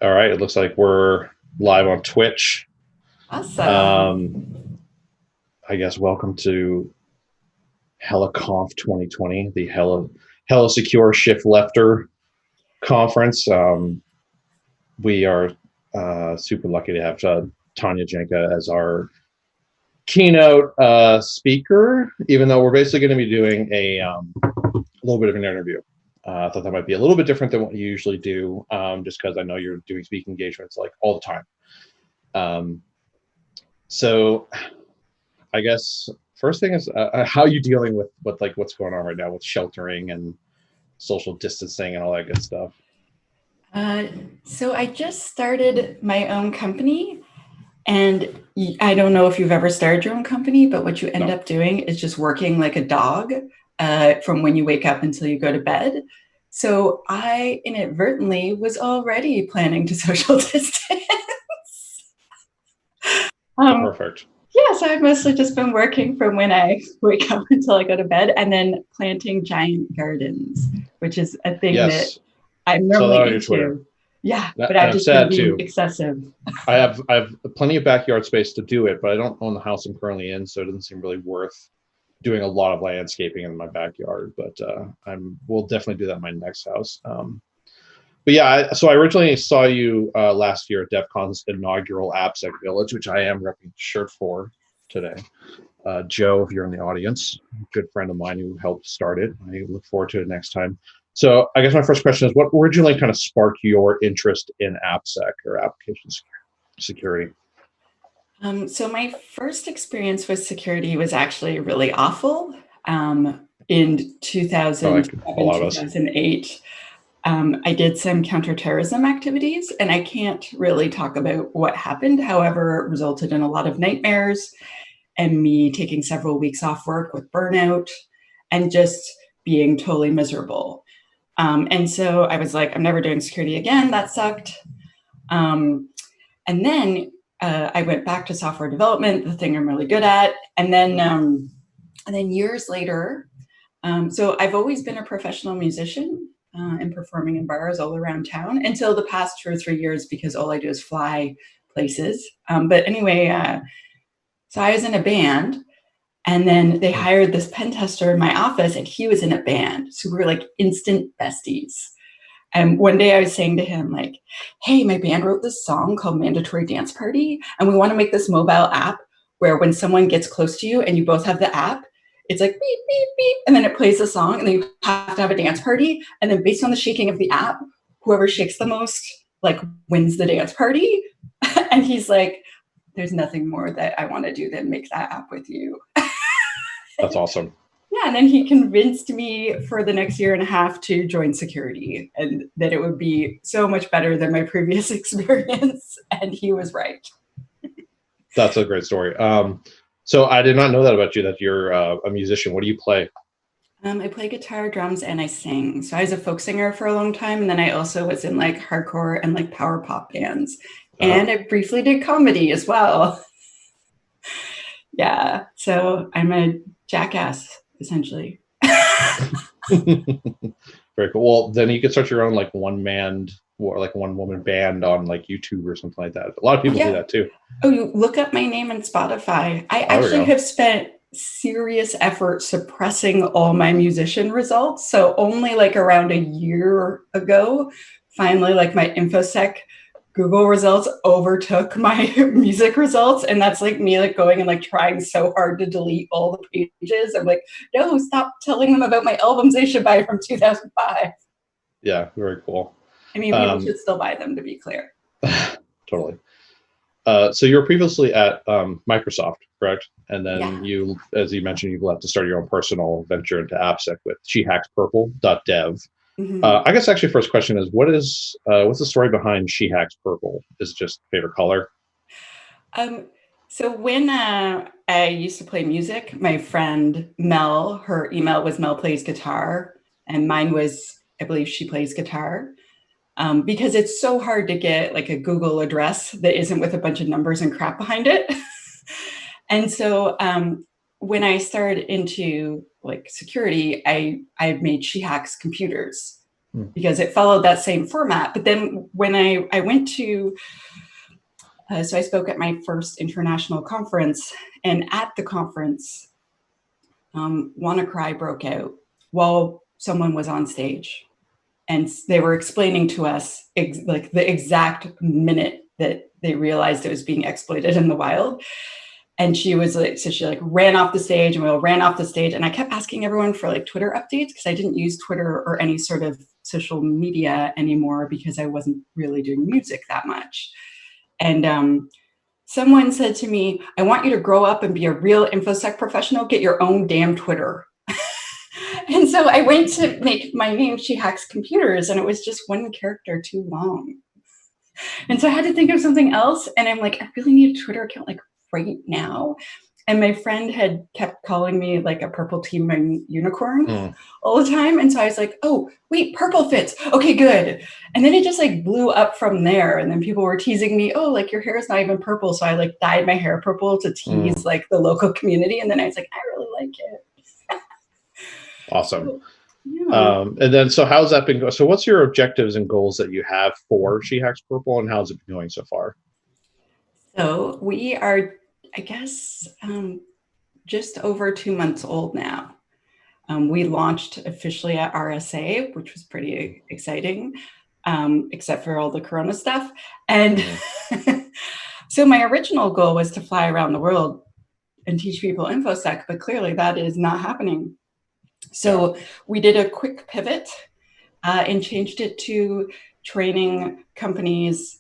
All right, it looks like we're live on Twitch. Awesome. Um, I guess welcome to HellaConf 2020, the Hella Secure Shift Lefter conference. We are super lucky to have Tanya Janca as our keynote speaker, even though we're basically going to be doing a little bit of an interview. I thought that might be a little bit different than what you usually do, just because I know you're doing speaking engagements like all the time. So I guess first thing is how are you dealing with like what's going on right now with sheltering and social distancing and all that good stuff. Uh, so I just started my own company, and I don't know if you've ever started your own company, but what you end No, up doing is just working like a dog from when you wake up until you go to bed. So I inadvertently was already planning to social distance. um, perfect. yeah, so I've mostly just been working from when I wake up until I go to bed, and then planting giant gardens, which is a thing that Yes, I'm saw that normally on your Twitter, into. Yeah, and but I've I'm just been sad being too. excessive. I have plenty of backyard space to do it, but I don't own the house I'm currently in, so it doesn't seem really worth doing a lot of landscaping in my backyard. But we'll definitely do that in my next house. But yeah, so I originally saw you last year at DEF CON's inaugural AppSec Village, which I am repping the shirt for today. Joe, if you're in the audience, good friend of mine who helped start it. I look forward to it next time. So I guess my first question is, what originally kind of sparked your interest in AppSec or application security? So my first experience with security was actually really awful. In Like a 2007, lot of us. 2008, I did some counterterrorism activities, and I can't really talk about what happened. However, it resulted in a lot of nightmares and me taking several weeks off work with burnout and just being totally miserable. And so I was like, I'm never doing security again. That sucked. Um, and then I went back to software development, the thing I'm really good at. And then years later, so I've always been a professional musician and performing in bars all around town until the past 2 or 3 years because all I do is fly places. But anyway, so I was in a band, and then they hired this pen tester in my office, and he was in a band. So we were like instant besties. And one day I was saying to him, like, hey, my band wrote this song called Mandatory Dance Party, and we want to make this mobile app where when someone gets close to you and you both have the app, it's like beep, beep, beep, and then it plays a song, and then you have to have a dance party. And then based on the shaking of the app, whoever shakes the most, like, wins the dance party. And he's like, there's nothing more that I want to do than make that app with you. That's awesome. Yeah, and then he convinced me for the next year and a half to join security and that it would be so much better than my previous experience. And he was right. That's a great story. So I did not know that about you, that you're a musician. What do you play? I play guitar, drums, and I sing. So I was a folk singer for a long time. And then I also was in like hardcore and like power pop bands. Uh, And I briefly did comedy as well. Yeah. So I'm a jackass, essentially. Very cool. Well, then you could start your own like one man or like one woman band on like YouTube or something like that. A lot of Oh, people do yeah. that too. Oh, you look up my name in Spotify. I Oh, there we actually go. have spent serious effort suppressing all my musician results. So only like around a year ago, finally, like my InfoSec Google results overtook my music results. And that's like me like going and like trying so hard to delete all the pages. I'm like, no, stop telling them about my albums they should buy from 2005. Yeah, very cool. I mean, people Um, should still buy them, to be clear. totally. So you were previously at Microsoft, correct? And Yeah. then you, as you mentioned, you've left to start your own personal venture into AppSec with shehackspurple.dev. Mhm. I guess actually, first question is, what's the story behind She Hacks Purple? Is it just favorite color? Um, so when I used to play music, my friend Mel, her email was Mel plays guitar, and mine was, I believe she plays guitar. Because it's so hard to get like a Google address that isn't with a bunch of numbers and crap behind it. And so when I started into like security, I made She Hacks computers. because it followed that same format. But then when I went to, so I spoke at my first international conference, and at the conference, WannaCry broke out while someone was on stage. And they were explaining to us like the exact minute that they realized it was being exploited in the wild. And she was like, so she like ran off the stage, and we all ran off the stage. And I kept asking everyone for like Twitter updates, because I didn't use Twitter or any sort of social media anymore, because I wasn't really doing music that much. And someone said to me, I want you to grow up and be a real InfoSec professional, get your own damn Twitter. And so I went to make my name She Hacks Computers, and it was just one character too long. And so I had to think of something else. And I'm like, I really need a Twitter account like right now. And my friend had kept calling me like a purple teaming unicorn all the time. And so I was like, oh, wait, purple fits. Okay, good. And then it just like blew up from there. And then people were teasing me, oh, like your hair is not even purple. So I like dyed my hair purple to tease like the local community. And then I was like, I really like it. Awesome. Yeah. And then, so how's that been going? So what's your objectives and goals that you have for She Hacks Purple, and how's it been going so far? So we are, I guess, just over 2 months old now. We launched officially at RSA, which was pretty exciting, except for all the Corona stuff. And so my original goal was to fly around the world and teach people InfoSec, but clearly that is not happening. So we did a quick pivot and changed it to training companies,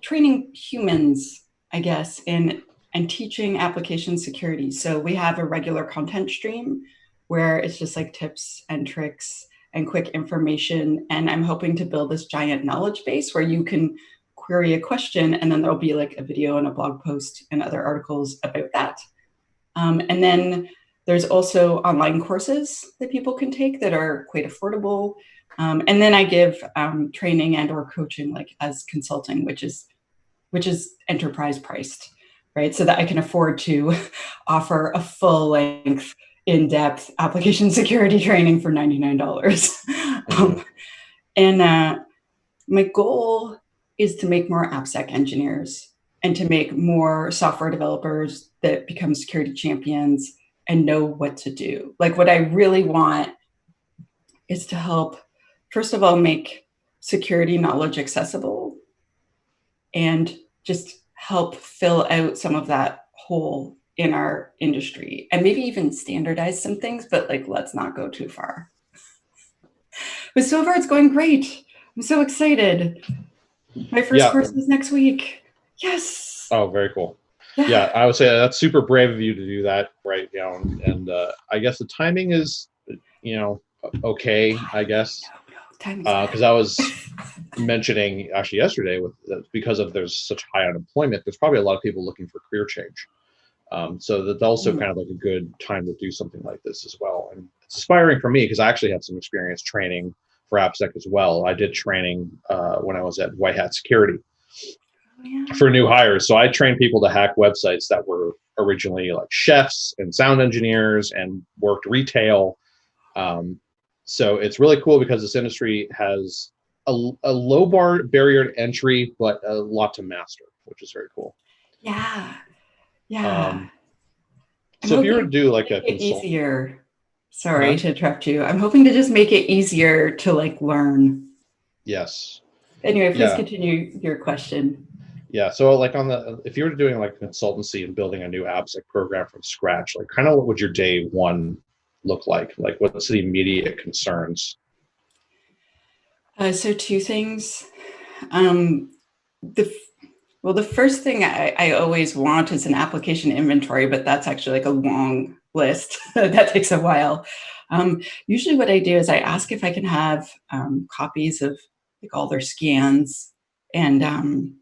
training humans, I guess, and teaching application security. So we have a regular content stream where it's just like tips and tricks and quick information. And I'm hoping to build this giant knowledge base where you can query a question, and then there'll be like a video and a blog post and other articles about that. And then there's also online courses that people can take that are quite affordable. And then I give training and or coaching like as consulting, which is enterprise priced, right? So that I can afford to offer a full length, in-depth application security training for $99. And my goal is to make more AppSec engineers and to make more software developers that become security champions and know what to do. Like what I really want is to help, first of all, make security knowledge accessible and just help fill out some of that hole in our industry and maybe even standardize some things, but like, let's not go too far. But so far it's going great. I'm so excited. My first course is next week. Yes. Oh, very cool. Yeah, I would say that's super brave of you to do that right now. And I guess the timing is, okay, I guess. Because I was mentioning actually yesterday because of there's such high unemployment, there's probably a lot of people looking for career change. So that's also kind of like a good time to do something like this as well. And it's inspiring for me because I actually had some experience training for AppSec as well. I did training when I was at White Hat Security for new hires. So I trained people to hack websites that were originally like chefs and sound engineers and worked retail. So it's really cool because this industry has a low barrier to entry, but a lot to master, which is very cool. Yeah. So if you were to do like a easier, sorry to interrupt you. I'm hoping to just make it easier to like learn. Yes. Anyway, please continue your question. Yeah. So like if you were doing like consultancy and building a new AppSec program from scratch, like kind of what would your day one look like? Like what's the immediate concerns? So two things. The first thing I always want is an application inventory, but that's actually like a long list. That takes a while. Usually what I do is I ask if I can have copies of like all their scans and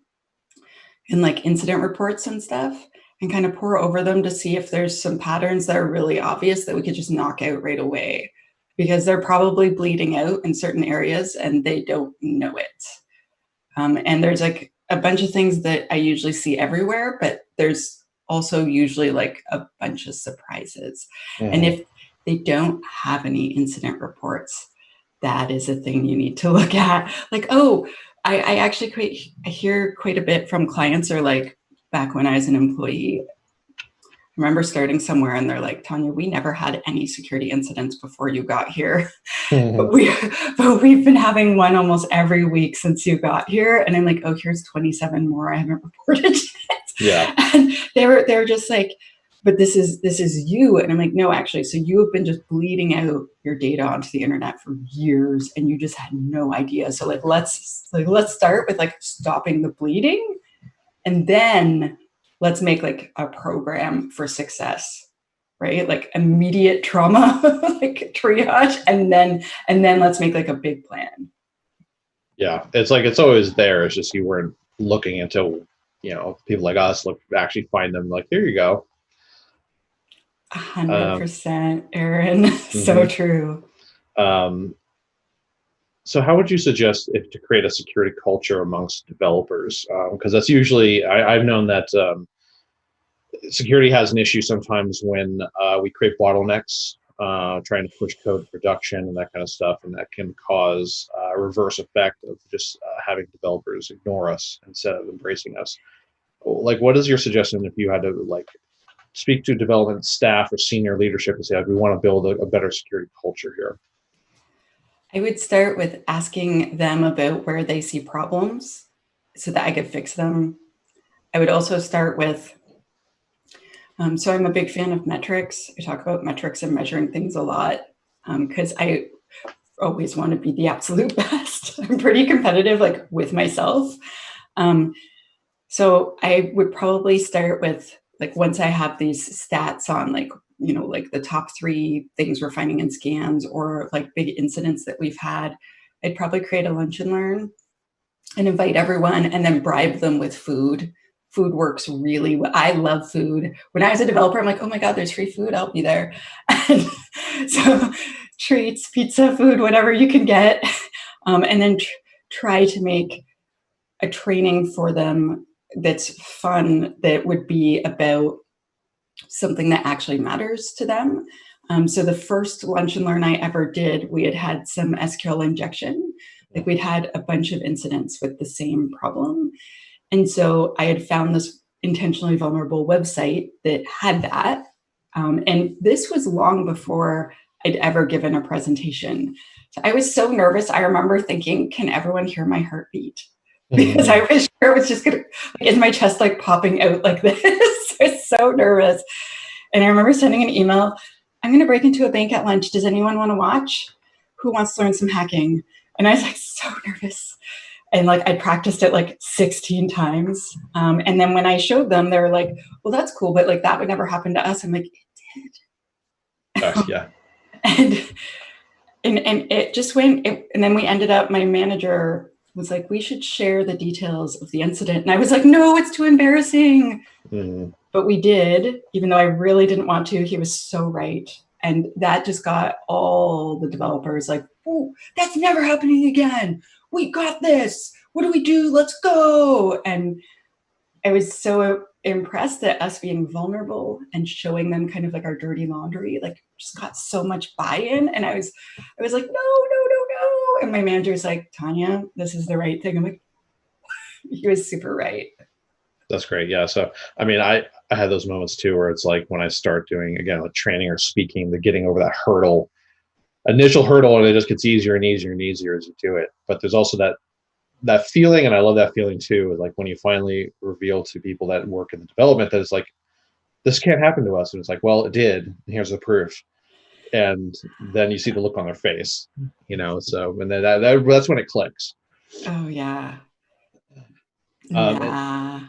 like incident reports and stuff, and kind of pour over them to see if there's some patterns that are really obvious that we could just knock out right away, because they're probably bleeding out in certain areas and they don't know it. And there's like a bunch of things that I usually see everywhere, but there's also usually like a bunch of surprises. And if they don't have any incident reports, that is a thing you need to look at. Like, oh, I actually I hear quite a bit from clients, or like back when I was an employee, I remember starting somewhere and they're like, Tanya, we never had any security incidents before you got here. But we've been having one almost every week since you got here. And I'm like, oh, here's 27 more I haven't reported yet. Yeah. And they were just like, but this is you. And I'm like, no, actually, so you have been just bleeding out your data onto the internet for years and you just had no idea. So like let's start with like stopping the bleeding, and then let's make like a program for success, right? Like immediate trauma, like triage, and then let's make like a big plan. Yeah, it's like it's always there. It's just you weren't looking until people like us actually find them. Like, here you go. 100%, Aaron. So Mhm. true. So how would you suggest if to create a security culture amongst developers? Because that's usually I've known that security has an issue sometimes when we create bottlenecks, trying to push code to production and that kind of stuff, and that can cause a reverse effect of just having developers ignore us instead of embracing us. Like, what is your suggestion if you had to like speak to development staff or senior leadership and say, like, we want to build a better security culture here? I would start with asking them about where they see problems so that I could fix them. I would also start with, so I'm a big fan of metrics. I talk about metrics and measuring things a lot because I always want to be the absolute best. I'm pretty competitive, like with myself. So I would probably start with, like, once I have these stats on, like, like the top 3 things we're finding in scans or like big incidents that we've had, I'd probably create a lunch and learn and invite everyone and then bribe them with food. Food works really well. I love food. When I was a developer, I'm like, oh my God, there's free food. I'll be there. And so treats, pizza, food, whatever you can get. And then try to make a training for them that's fun, that would be about something that actually matters to them. So the first lunch and learn I ever did, we had some SQL injection. Like, we'd had a bunch of incidents with the same problem. And so I had found this intentionally vulnerable website that had that. And this was long before I'd ever given a presentation. So I was so nervous. I remember thinking, can everyone hear my heartbeat? Because I was sure it was just gonna, like, in my chest, like popping out like this. I was so nervous. And I remember sending an email, I'm going to break into a bank at lunch. Does anyone want to watch? Who wants to learn some hacking? And I was like so nervous. And like I practiced it like 16 times. And then when I showed them, they were like, well, that's cool, but like that would never happen to us. I'm like, it did. Yeah. And it just went, and then we ended up, my manager was like, we should share the details of the incident. And I was like, no, it's too embarrassing. But we did, even though I really didn't want to. He was so right. And that just got all the developers like, oh, that's never happening again. We got this. What do we do? Let's go. And I was so impressed that us being vulnerable and showing them kind of like our dirty laundry, like, just got so much buy-in. And I was like, no. And my manager's like, Tanya, this is the right thing. I'm like, he was super right. That's great. Yeah. So, I mean, I had those moments too, where it's like when I start doing, again, like training or speaking, the getting over that initial hurdle, and it just gets easier and easier and easier as you do it. But there's also that feeling, and I love that feeling too, like when you finally reveal to people that work in the development that it's like, this can't happen to us. And it's like, well, it did. And here's the proof. And then you see the look on their face, so, and then that's when it clicks. Oh, yeah. And, Yeah.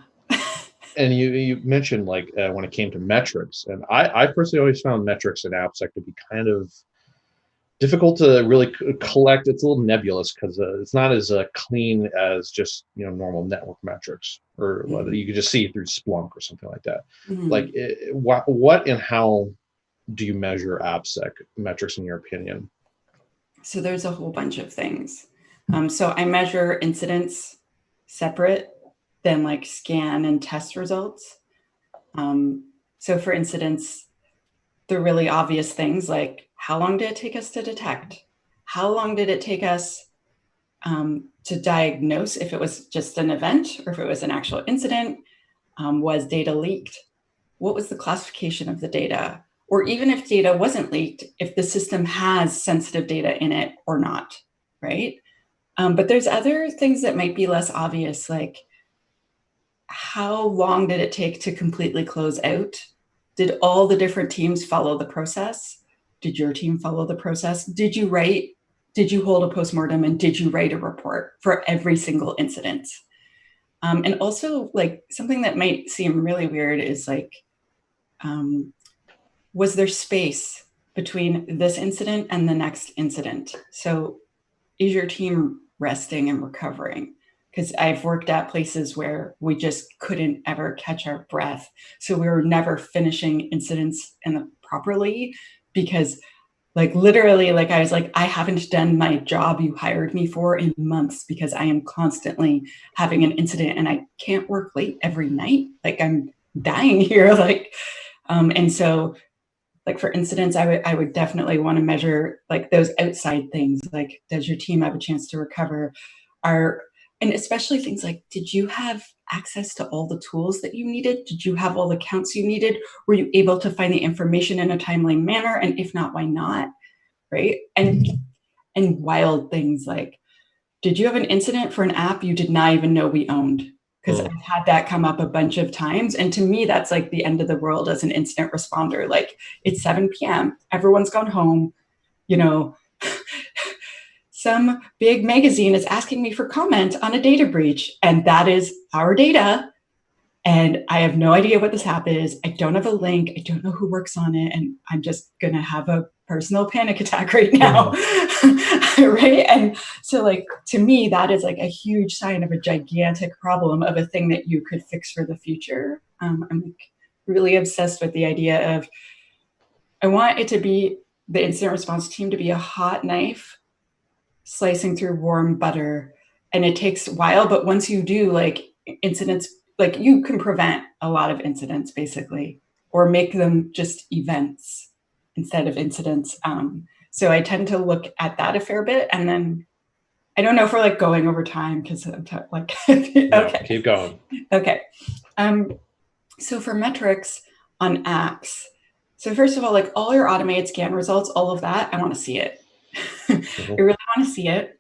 and you mentioned like when it came to metrics, and I personally always found metrics in AppSec to be kind of difficult to really collect. It's a little nebulous because it's not as clean as just normal network metrics, or whether you could just see through Splunk or something like that. Like, what and how do you measure AppSec metrics in your opinion? So there's a whole bunch of things. So I measure incidents separate than like scan and test results. So for incidents, the really obvious things like, how long did it take us to detect? how long did it take us to diagnose if it was just an event or if it was an actual incident? Was data leaked? What was the classification of the data? Or even if data wasn't leaked, if the system has sensitive data in it or not, right? But there's other things that might be less obvious, like how long did it take to completely close out? Did all the different teams follow the process? Did your team follow the process? Did you hold a postmortem, and did you write a report for every single incident? And also, like, something that might seem really weird is like, was there space between this incident and the next incident? So is your team resting and recovering? Because I've worked at places where we just couldn't ever catch our breath. So we were never finishing incidents properly because, like, literally, like, I was like, I haven't done my job you hired me for in months because I am constantly having an incident and I can't work late every night. Like, I'm dying here. Like, and so, like, for incidents, I would definitely want to measure like those outside things. Like, does your team have a chance to recover? And especially things like, did you have access to all the tools that you needed? Did you have all the counts you needed? Were you able to find the information in a timely manner? And if not, why not? Right? And wild things like, did you have an incident for an app you did not even know we owned? Because I've had that come up a bunch of times. And to me, that's like the end of the world as an incident responder. Like, it's 7 p.m., everyone's gone home, you know, some big magazine is asking me for comment on a data breach, and that is our data. And I have no idea what this app is. I don't have a link. I don't know who works on it. And I'm just going to have a personal panic attack right now. Right. And so, like, to me, that is like a huge sign of a gigantic problem of a thing that you could fix for the future. I'm like really obsessed with the idea of, I want it to be the incident response team to be a hot knife slicing through warm butter. And it takes a while, but once you do, like, incidents, like, you can prevent a lot of incidents basically, or make them just events instead of incidents. So I tend to look at that a fair bit. And then I don't know if we're like going over time because I'm like, okay. No, keep going. Okay. So for metrics on apps, so first of all, like, all your automated scan results, all of that, I want to see it. I really want to see it.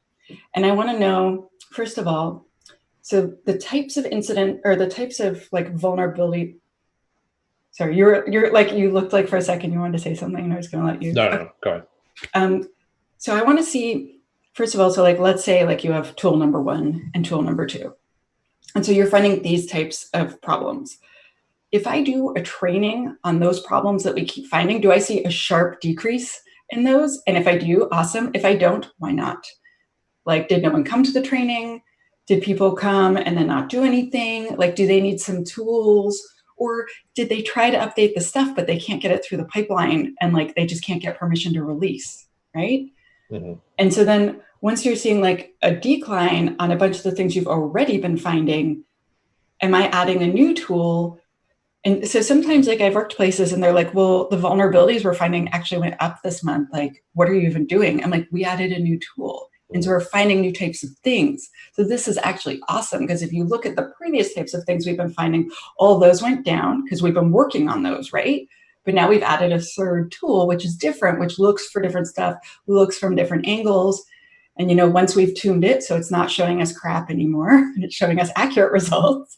And I want to know, first of all, so the types of incident or the types of like vulnerability. Sorry, you're like, you looked like for a second you wanted to say something, and I was going to let you. No, go ahead. So I want to see, first of all, so like, let's say like you have tool number 1 and tool number 2. And so you're finding these types of problems. If I do a training on those problems that we keep finding, do I see a sharp decrease in those? And if I do, awesome. If I don't, why not? Like, did no one come to the training? Did people come and then not do anything? Like, do they need some tools? Or did they try to update the stuff, but they can't get it through the pipeline, and like, they just can't get permission to release, right? And so then once you're seeing like a decline on a bunch of the things you've already been finding, am I adding a new tool? And so sometimes, like, I've worked places and they're like, well, the vulnerabilities we're finding actually went up this month. Like, what are you even doing? I'm like, we added a new tool. And so we're finding new types of things. So this is actually awesome, because if you look at the previous types of things we've been finding, all those went down because we've been working on those, right? But now we've added a third tool, which is different, which looks for different stuff, looks from different angles. And, you know, once we've tuned it so it's not showing us crap anymore and it's showing us accurate results,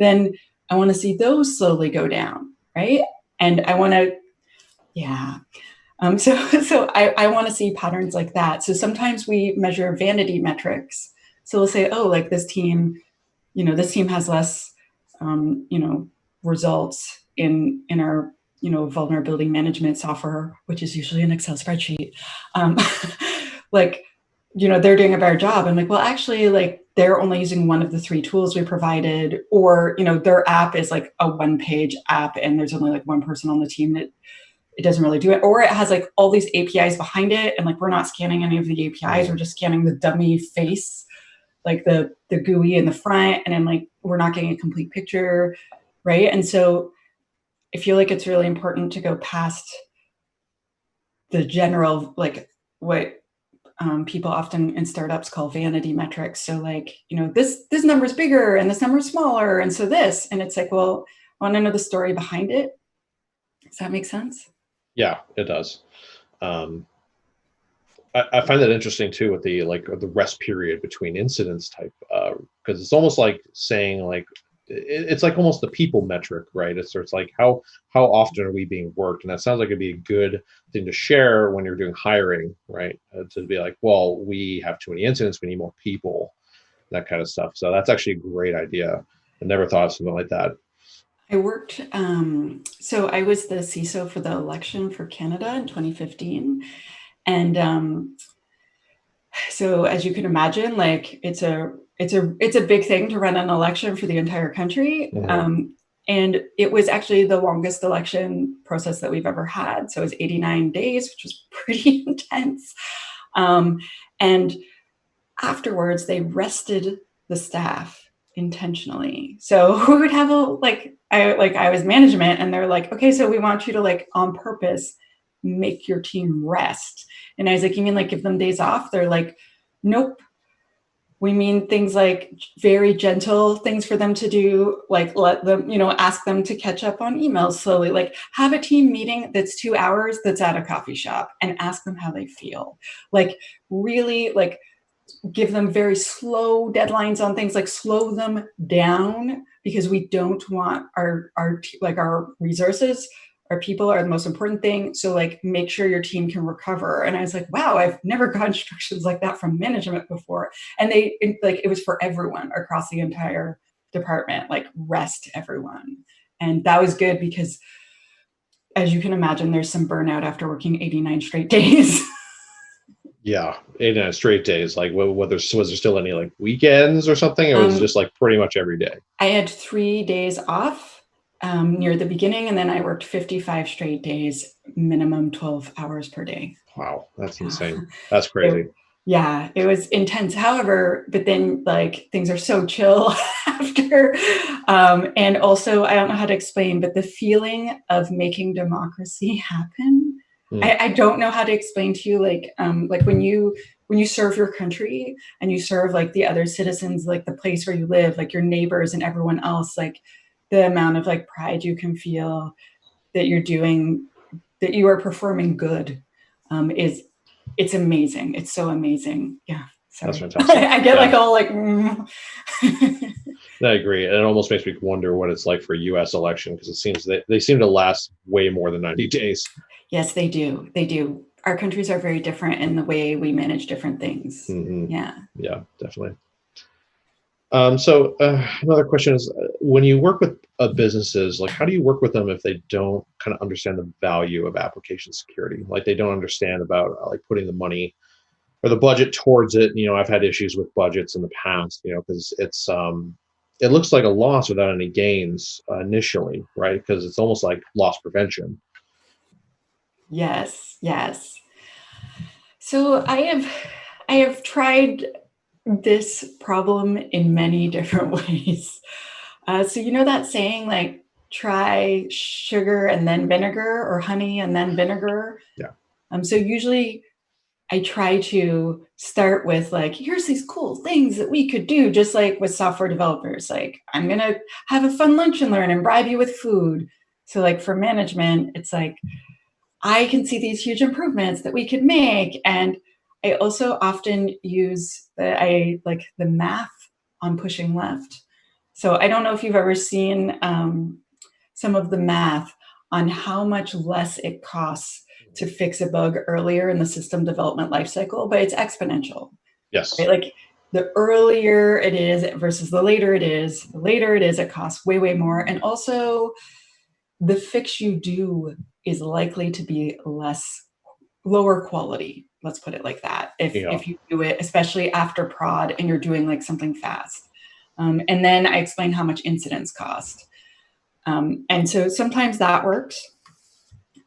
then I want to see those slowly go down, right? And I want to, yeah. So I want to see patterns like that. So sometimes we measure vanity metrics. So we'll say, oh, like, this team, you know, this team has less, you know, results in our, you know, vulnerability management software, which is usually an Excel spreadsheet. Like, you know, they're doing a better job. I'm like, well, actually, like, they're only using one of the 3 tools we provided, or, you know, their app is like a 1-page app and there's only like 1 person on the team that it doesn't really do it, or it has like all these APIs behind it, and like, we're not scanning any of the APIs, we're just scanning the dummy face, like the GUI in the front, and then like, we're not getting a complete picture, right? And so I feel like it's really important to go past the general, like, what people often in startups call vanity metrics. So like, this number is bigger and this number is smaller. And so this, and it's like, well, I want to know the story behind it. Does that make sense? Yeah, it does. I find that interesting too with the rest period between incidents type, because it's almost like saying like it's like almost the people metric, right? It's like how often are we being worked, and that sounds like it'd be a good thing to share when you're doing hiring, right? To be like, well, we have too many incidents, we need more people, that kind of stuff. So that's actually a great idea. I never thought of something like that. I worked, so I was the CISO for the election for Canada in 2015. And so as you can imagine, like it's a big thing to run an election for the entire country. Mhm. And it was actually the longest election process that we've ever had. So it was 89 days, which was pretty intense. And afterwards, they rested the staff intentionally. So we would have I was management, and they're like, okay, so we want you to like on purpose make your team rest. And I was like, you mean like give them days off? They're like, nope. We mean things like very gentle things for them to do, like let them, ask them to catch up on emails slowly, like have a team meeting that's 2 hours that's at a coffee shop and ask them how they feel. Like really like give them very slow deadlines on things, like slow them down, because we don't want our resources, our people are the most important thing. So like make sure your team can recover. And I was like, wow, I've never got instructions like that from management before. And it was for everyone across the entire department, like rest everyone. And that was good because as you can imagine, there's some burnout after working 89 straight days. Yeah, 89 straight days. Like, whether was there still any like weekends or something, or was it just like pretty much every day? I had 3 days off near the beginning, and then I worked 55 straight days, minimum 12 hours per day. Wow, that's insane. That's crazy. It was intense. However, but then like things are so chill after. And also, I don't know how to explain, but the feeling of making democracy happen, I don't know how to explain to you, like when you serve your country and you serve like the other citizens, like the place where you live, like your neighbors and everyone else, like the amount of like pride you can feel that that you are performing good, it's amazing. It's so amazing. Yeah. That's Sorry. fantastic. I get like Yeah, all like, I agree. And it almost makes me wonder what it's like for a U.S. election, because it seems that they seem to last way more than 90 days. Yes, they do. They do. Our countries are very different in the way we manage different things. Hmm. Yeah. Yeah, definitely. So another question is, when you work with businesses, like how do you work with them if they don't kind of understand the value of application security? Like they don't understand about like putting the money or the budget towards it. I've had issues with budgets in the past, because it looks like a loss without any gains initially, right? Because it's almost like loss prevention. Yes. Yes. So I have tried this problem in many different ways. So you know that saying, like try sugar and then vinegar, or honey and then vinegar. Yeah. So usually I try to start with like, here's these cool things that we could do, just like with software developers. Like, I'm going to have a fun lunch and learn and bribe you with food. So like for management, it's like, I can see these huge improvements that we could make. And I also often use the math on pushing left. So I don't know if you've ever seen some of the math on how much less it costs to fix a bug earlier in the system development lifecycle, but it's exponential. Yes. Right? Like the earlier it is versus the later it is, it costs way, way more. And also the fix you do is likely to be lower quality. Let's put it like that. Yeah. If you do it, especially after prod and you're doing like something fast. And then I explain how much incidents cost. And so sometimes that works.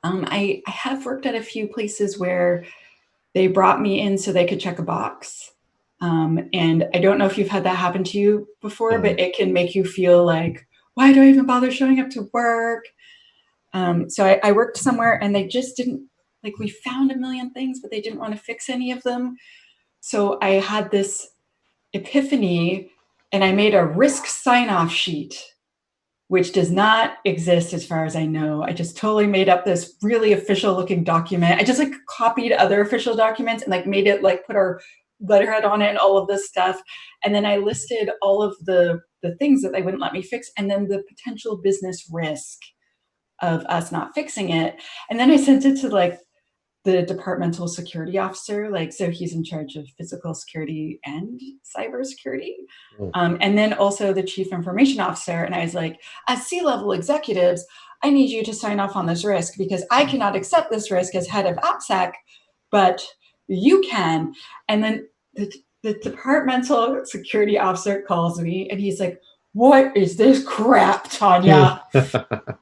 I have worked at a few places where they brought me in so they could check a box. And I don't know if you've had that happen to you before, but it can make you feel like, why do I even bother showing up to work? So I worked somewhere and they just didn't, like we found a million things, but they didn't want to fix any of them. So I had this epiphany, and I made a risk sign-off sheet, which does not exist as far as I know. I just totally made up this really official looking document. I just like copied other official documents and like made it like put our letterhead on it and all of this stuff. And then I listed all of the things that they wouldn't let me fix, and then the potential business risk of us not fixing it. And then I sent it to like the departmental security officer, like, so he's in charge of physical security and cybersecurity. And then also the chief information officer. And I was like, as C-level executives, I need you to sign off on this risk because I cannot accept this risk as head of AppSec, but you can. And then the departmental security officer calls me and he's like, what is this crap, Tanya?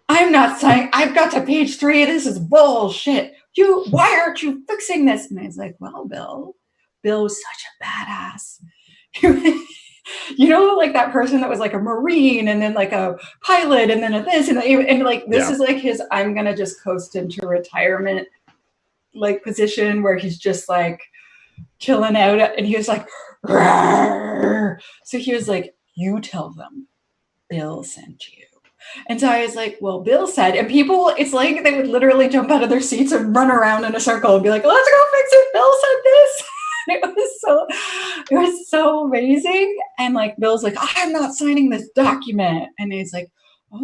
I'm not saying, I've got to page 3. This is bullshit. Why aren't you fixing this? And I was like, well, Bill was such a badass. Like that person that was like a Marine and then like a pilot and then a this and like, this is like his, I'm going to just coast into retirement, like position where he's just like chilling out. And he was like, rawr. So he was like, you tell them Bill sent you. And so I was like, well, Bill said, and people, it's like they would literally jump out of their seats and run around in a circle and be like, let's go fix it. Bill said this. It was so amazing. And like, Bill's like, I'm not signing this document. And he's like,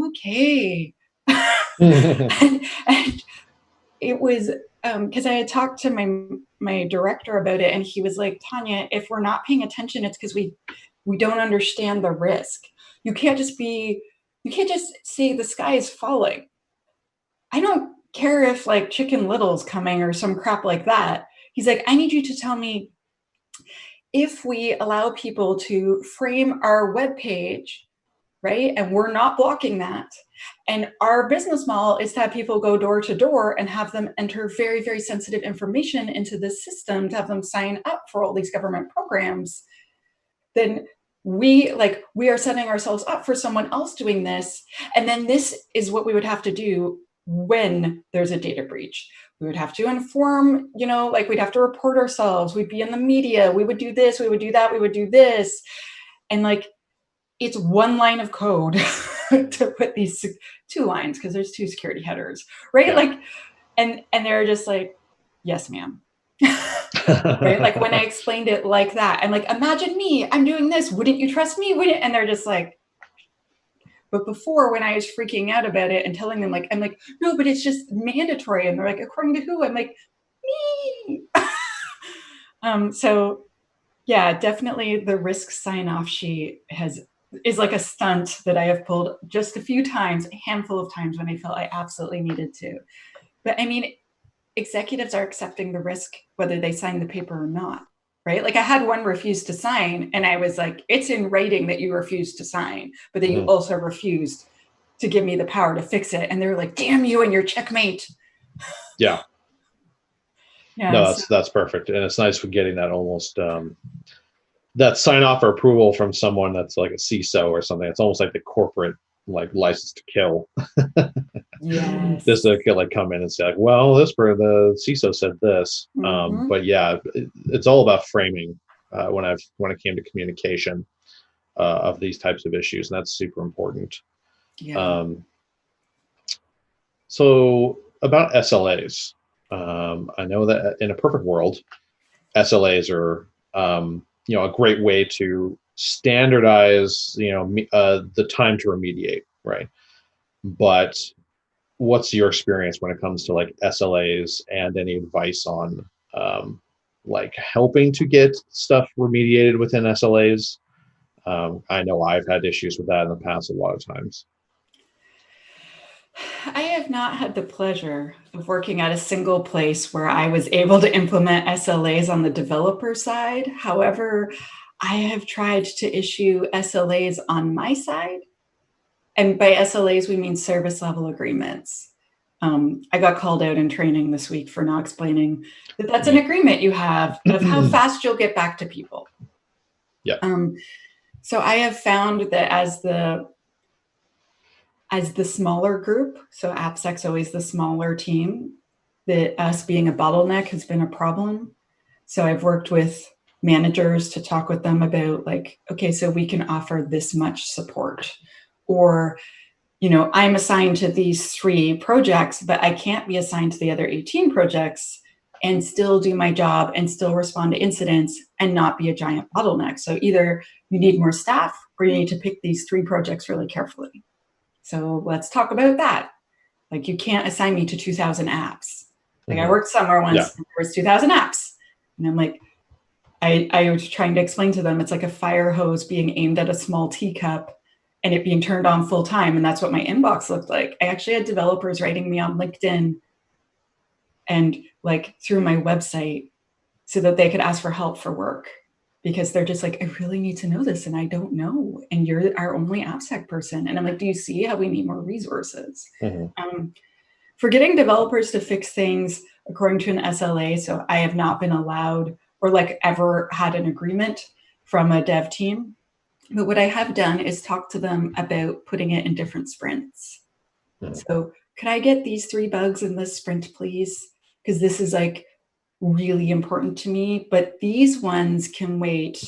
okay. and it was, because I had talked to my director about it, and he was like, Tanya, if we're not paying attention, it's because we don't understand the risk. You can't just say the sky is falling. I don't care if like Chicken Little's coming or some crap like that. He's like, I need you to tell me if we allow people to frame our webpage, right? And we're not blocking that. And our business model is to have people go door to door and have them enter very, very sensitive information into the system to have them sign up for all these government programs. Then we are setting ourselves up for someone else doing this. And then this is what we would have to do when there's a data breach. We would have to inform, we'd have to report ourselves. We'd be in the media. We would do this. We would do that. We would do this. And like, it's one line of code to put these 2 lines, because there's 2 security headers, right? Yeah. Like, and they're just like, yes, ma'am. Right? Like when I explained it like that, I'm like, imagine me, I'm doing this. Wouldn't you trust me? Wouldn't? And they're just like, but before, when I was freaking out about it and telling them, like, I'm like, no, but it's just mandatory. And they're like, according to who? I'm like, me. So yeah, definitely the risk sign-off sheet is like a stunt that I have pulled just a handful of times when I felt I absolutely needed to. But I mean, executives are accepting the risk whether they sign the paper or not, right? Like I had one refuse to sign, and I was like, it's in writing that you refused to sign, but then you also refused to give me the power to fix it. And they were like, damn you and your checkmate. Yeah. No, that's perfect. And it's nice for getting that almost that sign off or approval from someone that's like a CISO or something. It's almost like the corporate like license to kill. Yes. Just to like come in and say like, well, the CISO said this. But yeah, it's all about framing when it came to communication of these types of issues, and that's super important. Yeah. So about SLAs, I know that in a perfect world, SLAs are a great way to standardize the time to remediate, right? But what's your experience when it comes to like SLAs, and any advice on like helping to get stuff remediated within SLAs? I know I've had issues with that in the past a lot of times. I have not had the pleasure of working at a single place where I was able to implement SLAs on the developer side. However, I have tried to issue SLAs on my side. And by SLAs, we mean service level agreements. I got called out in training this week for not explaining that that's an agreement you have of how fast you'll get back to people. Yeah. So I have found that as the smaller group, so AppSec's always the smaller team, that us being a bottleneck has been a problem. So I've worked with managers to talk with them about like, okay, so we can offer this much support, or, you know, I'm assigned to these 3 projects, but I can't be assigned to the other 18 projects and still do my job and still respond to incidents and not be a giant bottleneck. So either you need more staff or you need to pick these 3 projects really carefully. So let's talk about that. Like, you can't assign me to 2,000 apps. Like, I worked somewhere once and there was 2,000 apps. And I'm like, I was trying to explain to them, it's like a fire hose being aimed at a small teacup and it being turned on full time. And that's what my inbox looked like. I actually had developers writing me on LinkedIn and like through my website so that they could ask for help for work, because they're just like, I really need to know this and I don't know. And you're our only AppSec person. And I'm like, do you see how we need more resources? For getting developers to fix things according to an SLA. So I have not been allowed or like ever had an agreement from a dev team. But what I have done is talk to them about putting it in different sprints. So could I get these 3 bugs in this sprint, please? Because this is like really important to me, but these ones can wait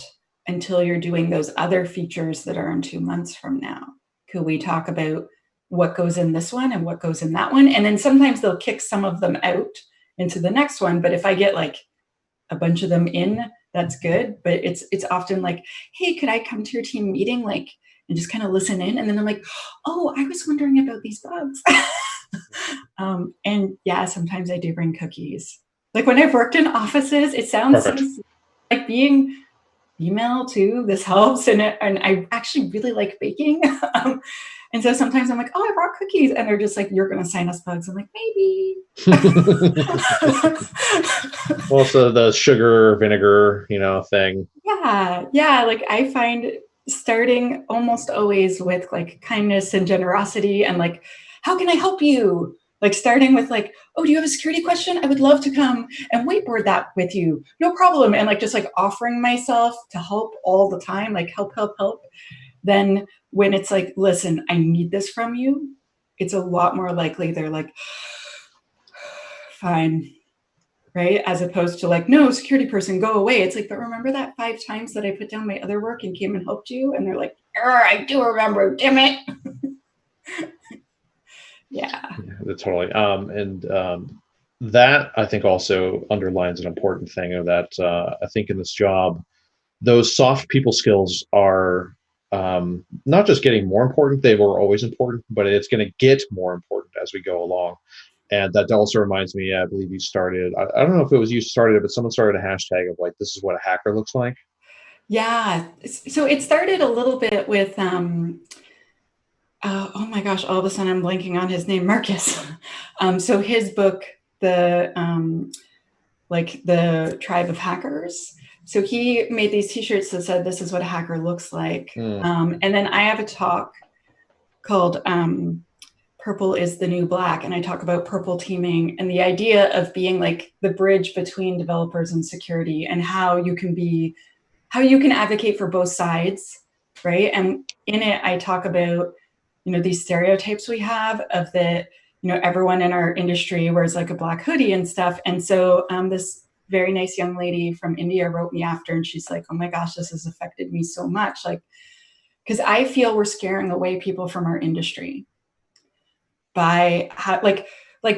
until you're doing those other features that are in 2 months from now. Could we talk about what goes in this one and what goes in that one? And then sometimes they'll kick some of them out into the next one. But if I get like a bunch of them in, that's good. But it's often like, hey, could I come to your team meeting, like, and just kind of listen in? And then I'm like, oh, I was wondering about these bugs. And yeah, sometimes I do bring cookies. Like when I've worked in offices, it sounds so like being email too. This helps, and I actually really like baking. And so sometimes I'm like, oh, I brought cookies, and they're just like, you're going to sign us bugs. I'm like, maybe. Also, the sugar vinegar, you know, thing. Yeah. Like I find starting almost always with like kindness and generosity, and like, how can I help you? Like starting with like, oh, do you have a security question? I would love to come and whiteboard that with you. No problem. And like just like offering myself to help all the time, like help. Then when it's like, listen, I need this from you, it's a lot more likely they're like, fine, right? As opposed to like, no, security person, go away. It's like, but remember that 5 times that I put down my other work and came and helped you? And they're like, I do remember, damn it. Yeah, totally. That I think also underlines an important thing of that. I think in this job, those soft people skills are not just getting more important, they were always important, but it's going to get more important as we go along. And that also reminds me, I believe you started, I don't know if it was you started it, but someone started a hashtag of like, this is what a hacker looks like. Yeah. So it started a little bit with, oh my gosh, all of a sudden I'm blanking on his name, Marcus. So his book, the Tribe of Hackers. So he made these t-shirts that said, this is what a hacker looks like. And then I have a talk called Purple is the New Black. And I talk about purple teaming and the idea of being like the bridge between developers and security, and how you can advocate for both sides, right? And in it, I talk about, you know, these stereotypes we have of the, you know, everyone in our industry wears like a black hoodie and stuff. And so this very nice young lady from India wrote me after, and she's like, oh my gosh, this has affected me so much. Like, because I feel we're scaring away people from our industry by how, like,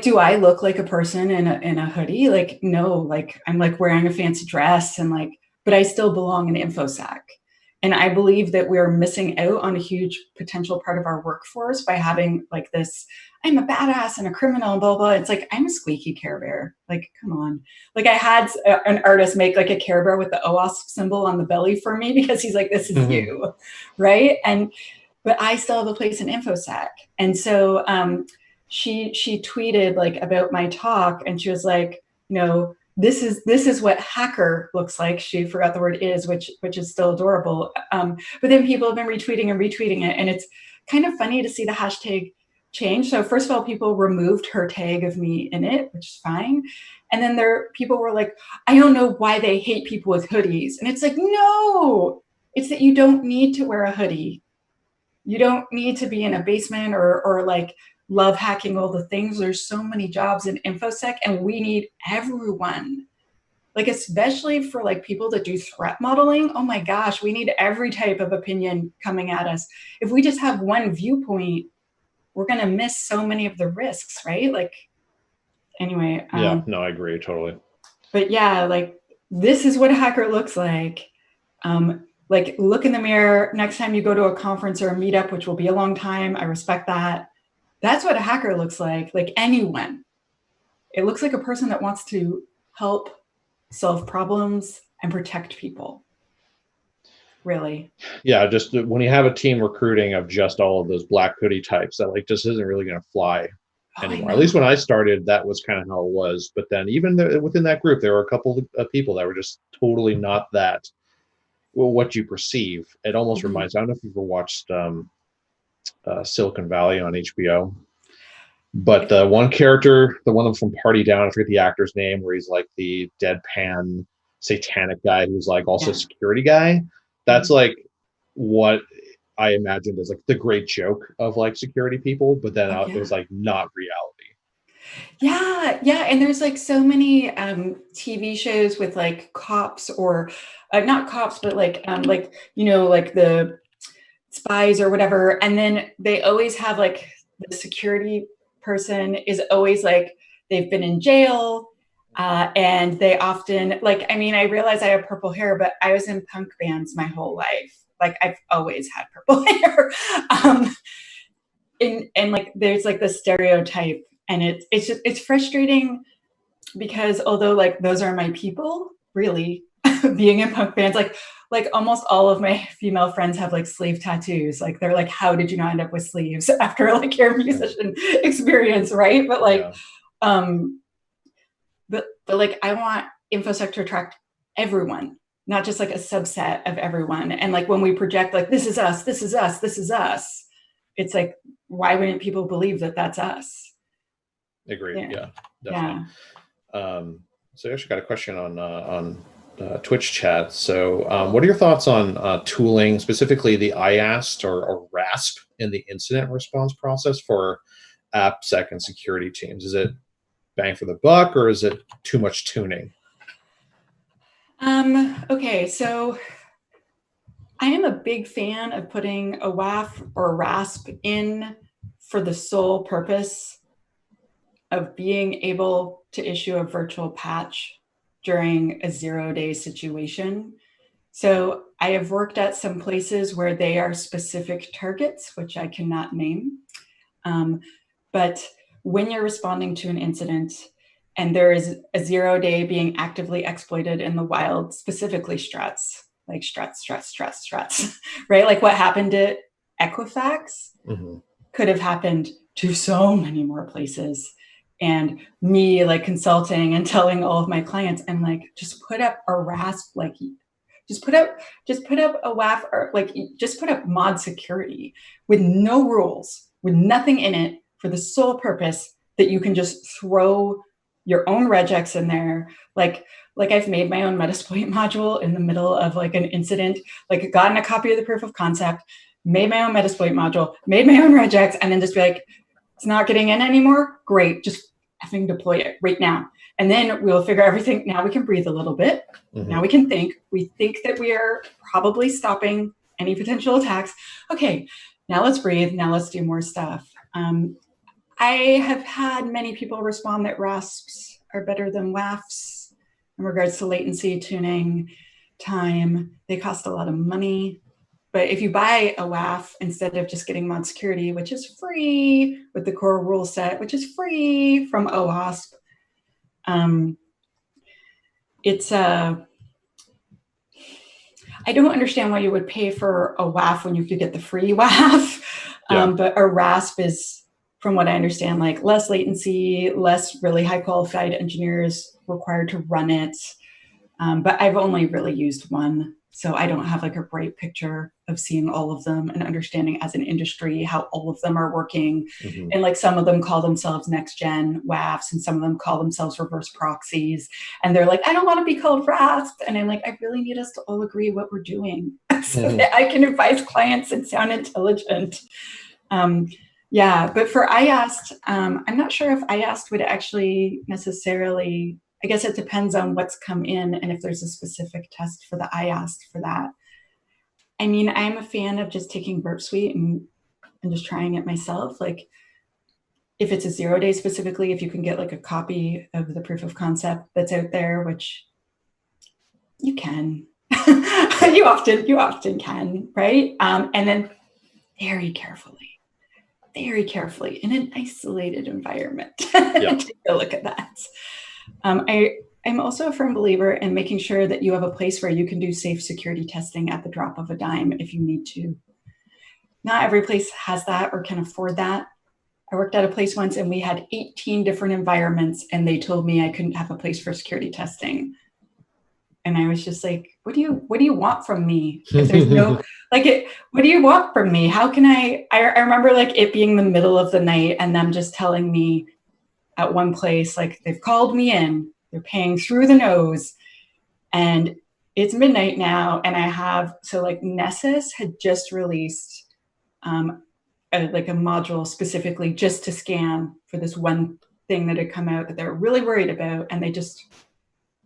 do I look like a person in a hoodie? Like, no, like I'm like wearing a fancy dress and like, but I still belong in InfoSec. And I believe that we're missing out on a huge potential part of our workforce by having like this, I'm a badass and a criminal, blah, blah. It's like, I'm a squeaky Care Bear. Like, come on. Like I had an artist make like a Care Bear with the OWASP symbol on the belly for me because he's like, this is you, right? But I still have a place in InfoSec. And so she tweeted like about my talk, and she was like, you know, this is what hacker looks like. She forgot the word is, which is still adorable. But then people have been retweeting it. And it's kind of funny to see the hashtag change. So first of all, people removed her tag of me in it, which is fine. And then people were like, I don't know why they hate people with hoodies. And it's like, no, it's that you don't need to wear a hoodie. You don't need to be in a basement or like love hacking all the things. There's so many jobs in InfoSec, and we need everyone. like especially for like people that do threat modeling. Oh my gosh, we need every type of opinion coming at us. If we just have one viewpoint, we're going to miss so many of the risks, right? Like, anyway. Yeah, no, I agree totally. But yeah, like this is what a hacker looks like. Like look in the mirror next time you go to a conference or a meetup, which will be a long time. I respect that. That's what a hacker looks like anyone. It looks like a person that wants to help solve problems and protect people. Really. Yeah, just when you have a team recruiting of just all of those black hoodie types, that like just isn't really going to fly anymore. At least when I started, that was kind of how it was. But then even within that group, there were a couple of people that were just totally not that. Well, what you perceive. It almost reminds. I don't know if you've ever watched Silicon Valley on HBO. But the one character, the one from Party Down, I forget the actor's name, where he's like the deadpan satanic guy who's like also a security guy. That's like what I imagined as like the great joke of like security people, but then it was like not reality. Yeah. And there's like so many TV shows with like cops or not cops, but like, you know, like the spies or whatever. And then they always have like the security person is always like they've been in jail and they often like, I mean, I realize I have purple hair, but I was in punk bands my whole life. Like I've always had purple hair. And like there's like the stereotype, and it's frustrating because although like those are my people, really, being in punk bands, like almost all of my female friends have like sleeve tattoos. Like they're like, how did you not end up with sleeves after like your musician experience, right? But like, but like I want InfoSec to attract everyone, not just like a subset of everyone. And like when we project like this is us, this is us, this is us, it's like, why wouldn't people believe that that's us? Agreed. Yeah, definitely. So I actually got a question on Twitch chat. So what are your thoughts on tooling, specifically the IAST or RASP in the incident response process for AppSec and security teams? Is it bang for the buck, or is it too much tuning? Okay, so I am a big fan of putting a WAF or a RASP in for the sole purpose of being able to issue a virtual patch during a 0-day situation. So I have worked at some places where they are specific targets, which I cannot name. But when you're responding to an incident and there is a 0-day being actively exploited in the wild, specifically struts, like struts, right? Like what happened to Equifax could have happened to so many more places. And me like consulting and telling all of my clients, and like, just put up a RASP, like just put up a WAF, or like just put up mod security with no rules, with nothing in it, for the sole purpose that you can just throw your own regex in there. Like I've made my own Metasploit module in the middle of like an incident, like gotten a copy of the proof of concept, made my own Metasploit module, made my own regex, and then just be like, it's not getting in anymore. Great. Just effing deploy it right now. And then we'll figure everything. Now we can breathe a little bit. Now we can think. We think that we are probably stopping any potential attacks. Okay, now let's breathe. Now let's do more stuff. I have had many people respond that RASPs are better than WAFs in regards to latency, tuning, time. They cost a lot of money. But if you buy a WAF instead of just getting mod security, which is free, with the core rule set, which is free from OWASP, it's I don't understand why you would pay for a WAF when you could get the free WAF. But a RASP is, from what I understand, like less latency, less really high qualified engineers required to run it. But I've only really used one, so I don't have like a bright picture of seeing all of them and understanding as an industry how all of them are working. And like some of them call themselves next gen WAFs, and some of them call themselves reverse proxies. And they're like, I don't want to be called RASP. And I'm like, I really need us to all agree what we're doing so that I can advise clients and sound intelligent. Yeah, but for IAST, I'm not sure if IAST would actually necessarily I guess it depends on what's come in and if there's a specific test for that. I asked for that. I mean, I'm a fan of just taking Burp Suite and just trying it myself. Like if it's a 0 day specifically, if you can get like a copy of the proof of concept that's out there, which you can, you often can, right? And then very carefully in an isolated environment, take a look at that. I'm also a firm believer in making sure that you have a place where you can do safe security testing at the drop of a dime if you need to. Not every place has that or can afford that. I worked at a place once and we had 18 different environments and they told me I couldn't have a place for security testing. And I was just like, what do you want from me? If there's no, what do you want from me? How can I remember like it being the middle of the night and them just telling me at one place, like they've called me in, they're paying through the nose and it's midnight now. And like Nessus had just released like a module specifically just to scan for this one thing that had come out that they're really worried about. And they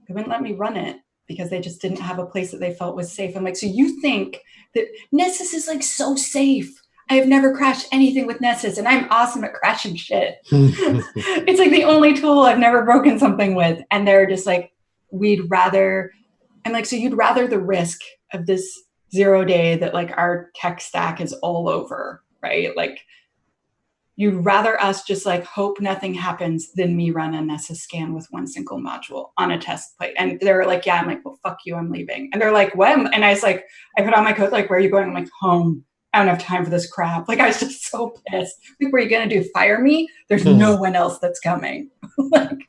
wouldn't let me run it because they just didn't have a place that they felt was safe. I'm like, so you think that Nessus is like so safe? I have never crashed anything with Nessus and I'm awesome at crashing shit. It's like the only tool I've never broken something with. And they're just like, I'm like, so you'd rather the risk of this 0 day that like our tech stack is all over, right? Like you'd rather us just like hope nothing happens than me run a Nessus scan with one single module on a test plate. And they're like, yeah, I'm like, well, fuck you, I'm leaving. And they're like, when? And I was like, I put on my coat, like, where are you going? I'm like, home. I don't have time for this crap. Like, I was just so pissed. Like, what are you going to do? Fire me? There's no one else that's coming. Like,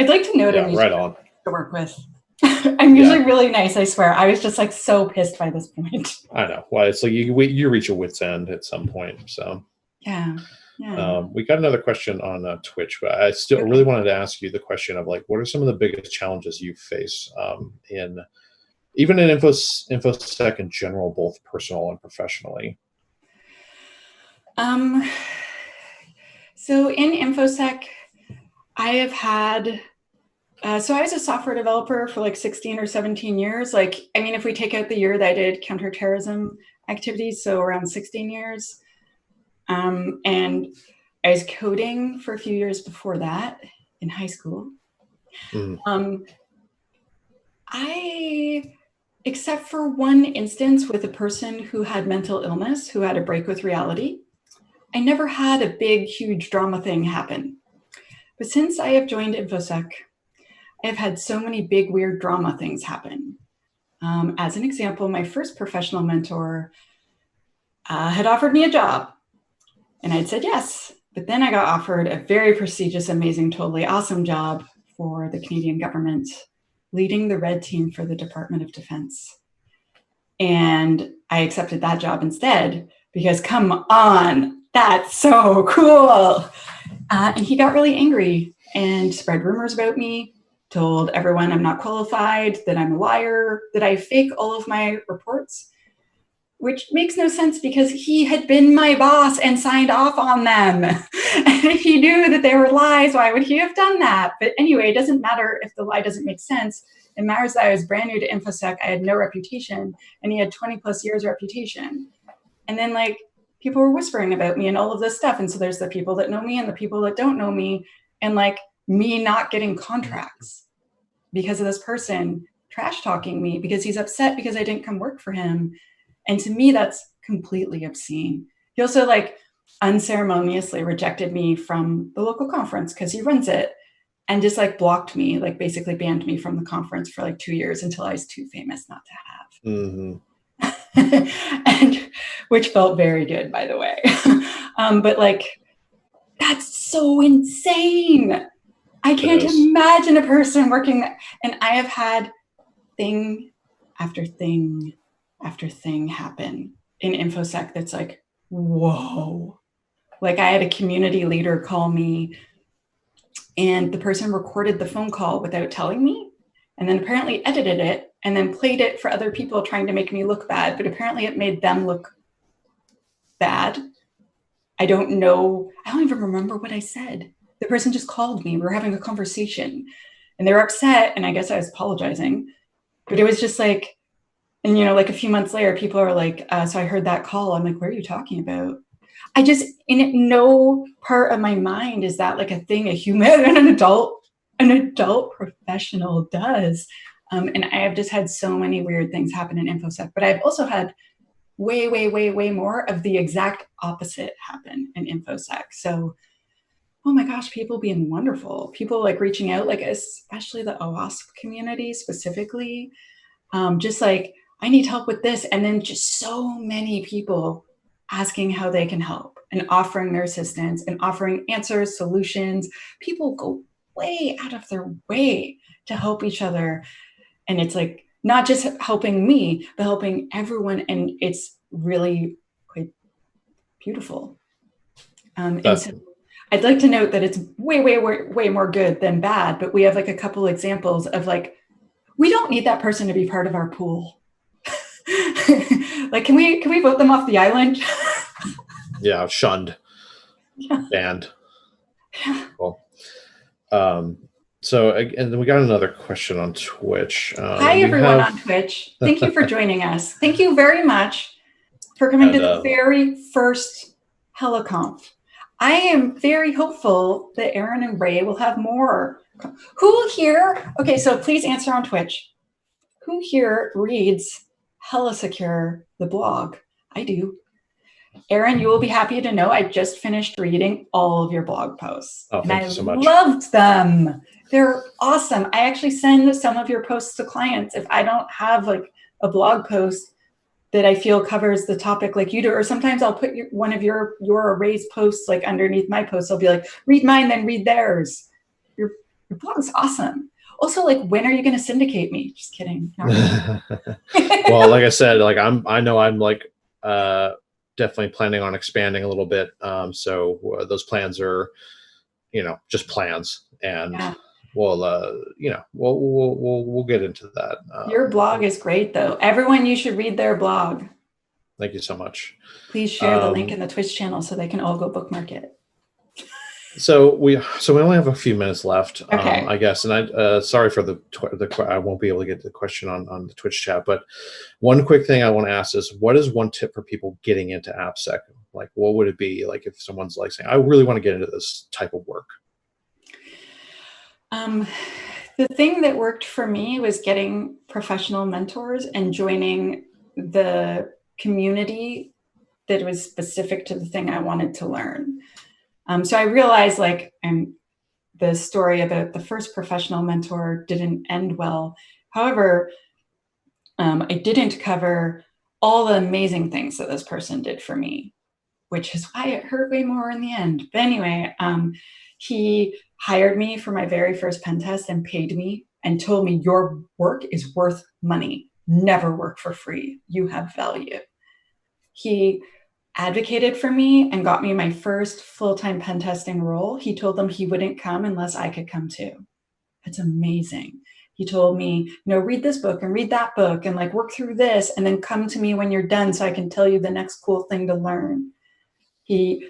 I'd like to know them right on to work with. I'm usually really nice, I swear. I was just like so pissed by this point. I know. Well, it's like you reach a wit's end at some point. So yeah. We got another question on Twitch, but I still really wanted to ask you the question of like, what are some of the biggest challenges you face even in InfoSec in general, both personal and professionally? So in InfoSec, I have had, so I was a software developer for like 16 or 17 years. Like, I mean, if we take out the year that I did counterterrorism activities, so around 16 years. And I was coding for a few years before that in high school. Except for one instance with a person who had mental illness, who had a break with reality, I never had a big, huge drama thing happen. But since I have joined InfoSec, I've had so many big, weird drama things happen. As an example, my first professional mentor had offered me a job, and I'd said yes. But then I got offered a very prestigious, amazing, totally awesome job for the Canadian government, leading the red team for the Department of Defense. And I accepted that job instead because, come on, that's so cool. And he got really angry and spread rumors about me, told everyone I'm not qualified, that I'm a liar, that I fake all of my reports, which makes no sense because he had been my boss and signed off on them. And if he knew that they were lies, why would he have done that? But anyway, it doesn't matter if the lie doesn't make sense. It matters that I was brand new to InfoSec. I had no reputation, and he had 20 plus years reputation. And then like people were whispering about me and all of this stuff. And so there's the people that know me and the people that don't know me, and like me not getting contracts because of this person trash talking me because he's upset because I didn't come work for him. And to me, that's completely obscene. He also like unceremoniously rejected me from the local conference because he runs it, and just like blocked me, like basically banned me from the conference for like 2 years until I was too famous not to have. And which felt very good, by the way. But like, that's so insane. I can't imagine a person working, and I have had thing after thing after thing happen in InfoSec that's like, whoa. Like I had a community leader call me, and the person recorded the phone call without telling me, and then apparently edited it and then played it for other people trying to make me look bad, but apparently it made them look bad. I don't know. I don't even remember what I said. The person just called me. We were having a conversation and they were upset. And I guess I was apologizing, but it was just like, and like a few months later, people are like, so I heard that call. I'm like, what are you talking about? I just, in no part of my mind is that like a thing a human and an adult professional does. And I have just had so many weird things happen in InfoSec, but I've also had way more of the exact opposite happen in InfoSec. So, oh my gosh, people being wonderful, people like reaching out, like especially the OWASP community specifically, just like, I need help with this. And then just so many people asking how they can help and offering their assistance and offering answers, solutions. People go way out of their way to help each other. And it's like, not just helping me, but helping everyone. And it's really quite beautiful. And so I'd like to note that it's way more good than bad, but we have like a couple examples of like, we don't need that person to be part of our pool. Like, can we vote them off the island? Yeah, shunned. Yeah. Banned. Cool. So, and then we got another question on Twitch. Hi, everyone on Twitch. Thank you for joining us. Thank you very much for coming to the very first HellaConf. I am very hopeful that Aaron and Ray will have more. Who here? Okay, so please answer on Twitch. Who here reads HellaSecure, the blog? I do. Aaron, you will be happy to know I just finished reading all of your blog posts. Oh, thank you so much. I loved them. They're awesome. I actually send some of your posts to clients if I don't have like a blog post that I feel covers the topic like you do. Or sometimes I'll put one of your Array's posts like underneath my posts. I'll be like, read mine, then read theirs. Your blog's awesome. Also, like, when are you going to syndicate me? Just kidding. Well, like I said, like I know I'm like definitely planning on expanding a little bit. So those plans are, just plans, and yeah. we'll get into that. Your blog is great, though. Everyone, you should read their blog. Thank you so much. Please share the link in the Twitch channel so they can all go bookmark it. So we only have a few minutes left, okay. I guess, and I sorry for the I won't be able to get to the question on the Twitch chat, but one quick thing I want to ask is, what is one tip for people getting into AppSec? Like, what would it be like if someone's like saying, I really want to get into this type of work? The thing that worked for me was getting professional mentors and joining the community that was specific to the thing I wanted to learn. So I realized, like, the story about the first professional mentor didn't end well. However, I didn't cover all the amazing things that this person did for me, which is why it hurt way more in the end. But anyway, he hired me for my very first pen test and paid me and told me, your work is worth money. Never work for free. You have value. He advocated for me and got me my first full-time pen testing role. He told them he wouldn't come unless I could come too. It's amazing. He told me, read this book and read that book and like work through this and then come to me when you're done so I can tell you the next cool thing to learn. He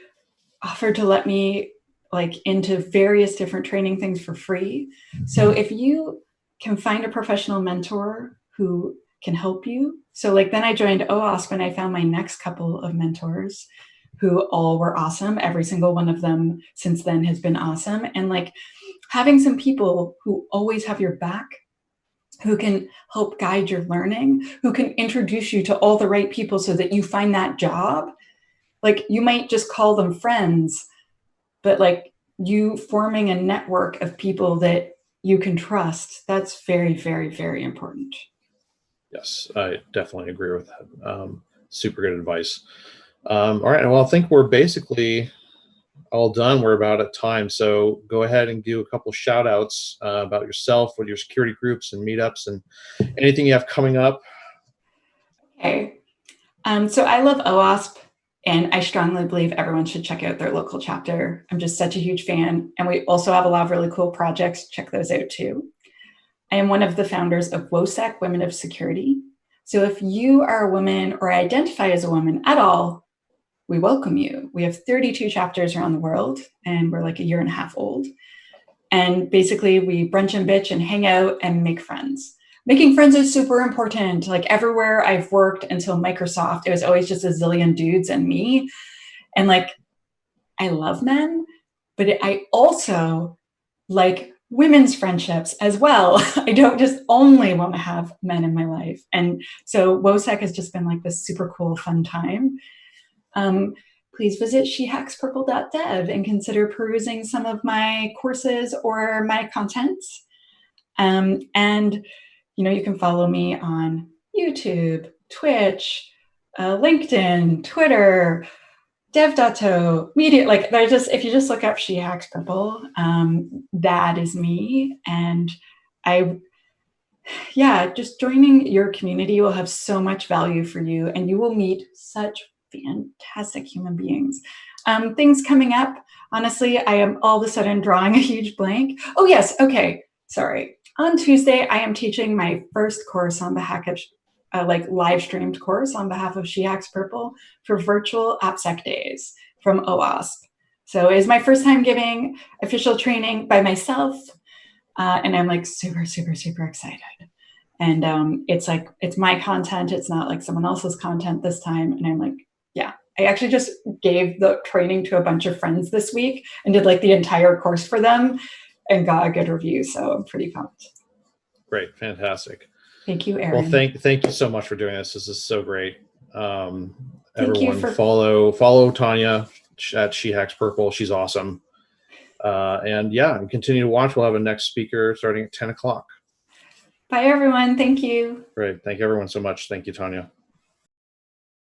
offered to let me like into various different training things for free. So if you can find a professional mentor who can help you. So like then I joined OWASP and I found my next couple of mentors who all were awesome. Every single one of them since then has been awesome. And like having some people who always have your back, who can help guide your learning, who can introduce you to all the right people so that you find that job. Like you might just call them friends, but like you forming a network of people that you can trust, that's very, very, very important. Yes, I definitely agree with that. Super good advice. All right, well, I think we're basically all done. We're about at time, so go ahead and do a couple shout outs about yourself with your security groups and meetups and anything you have coming up. Okay, so I love OWASP, and I strongly believe everyone should check out their local chapter. I'm just such a huge fan, and we also have a lot of really cool projects. Check those out too. I am one of the founders of WOSEC, Women of Security. So if you are a woman or identify as a woman at all, we welcome you. We have 32 chapters around the world, and we're like a year and a half old. And basically we brunch and bitch and hang out and make friends. Making friends is super important. Like everywhere I've worked until Microsoft, it was always just a zillion dudes and me. And like, I love men, but I also like women's friendships as well. I don't just only want to have men in my life. And so WOSEC has just been like this super cool, fun time. Please visit shehackspurple.dev and consider perusing some of my courses or my content. And you can follow me on YouTube, Twitch, LinkedIn, Twitter, dev.to, media. Like there's just, if you just look up She Hacks Purple, that is me. And just joining your community will have so much value for you, and you will meet such fantastic human beings. Things coming up. Honestly, I am all of a sudden drawing a huge blank. Oh yes, okay, sorry. On Tuesday, I am teaching my first course on behalf of, live streamed course on behalf of She Hacks Purple for virtual AppSec days from OWASP. So it is my first time giving official training by myself, and I'm like super, super, super excited. And it's my content. It's not like someone else's content this time. And I'm like, yeah, I actually just gave the training to a bunch of friends this week and did like the entire course for them and got a good review. So I'm pretty pumped. Great. Fantastic. Thank you, Aaron. Well, thank you so much for doing this. This is so great. Everyone for follow Tanya at She Hacks Purple. She's awesome. And continue to watch. We'll have a next speaker starting at 10 o'clock. Bye, everyone. Thank you. Great. Thank you, everyone, so much. Thank you, Tanya.